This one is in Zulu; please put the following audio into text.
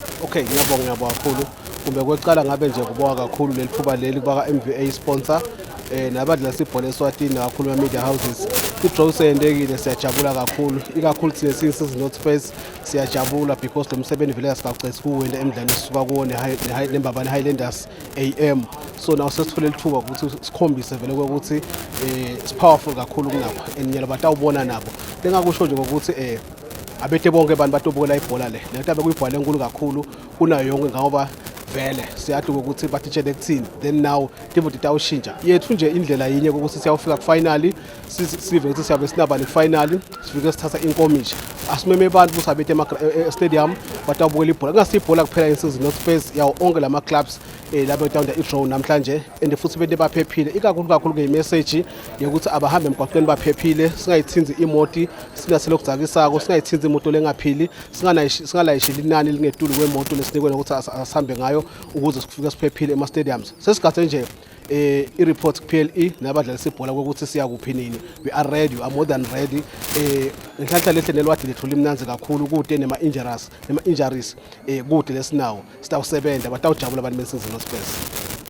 Okay, ngiyabonga kakhulu. Kumbe kweqala ngabe nje kubonga kakhulu leli thuba leli kuba ka-MVA sponsor nabadlala sibhola eSwatini kakhulu ama-media houses. I-draw seyendekile siyajabula kakhulu. Ikakhulu thina siyinsizwa North Face siyajabula because lo msebenzi vele asingawucesi kuwena emidlalweni sisuka kuwo neMbabane Highlanders AM. So nawo sesithole lithuba ukuthi sikhombise vele ukuthi it's-powerful kakhulu kunabo and nyalo batawubona nabo. Lengakusho nje ukuthi abethe bonke abantu batobukela ibhola le lento abekuyibhola enkulu kakhulu kunayo yonke ngoba vele siyathi ukuthi bathitshele kuthini then now tibo titawushintsha yethu nje indlela yinye ukuthi siyawufika ku-final sive ukuthi siyabe sinaba ne-final sifike sithatha inkomishi asimeme abantu ukuthi abethe stadium batawubukela ibhola kungasibhola kuphela insizwa North Face yawo onke lama clubs labo etawunda i-draw namhlanje and futhi bete baphephile ikakhulu nge-message yokuthi abahambe emgwaqweni baphephile singayithinzi imoti sinaselokhu zakisako singayithinzi imoto lengaphili singalayishili inani lingetulu kwemoto lesinikwe nokuthi asihambe ngayo ukuze sifike siphephile ema-stadiums sesigade nje i-report ku-PLE nabadlala sibhola ukuthi siyakuphi nini we are ready, we are more than ready. Ngenhlanhla lehle nelwadi lethu limnanzi kakhulu kude nema-injuries kude lesinawo sitawusebenza batawujabula abantu besizwe North Face.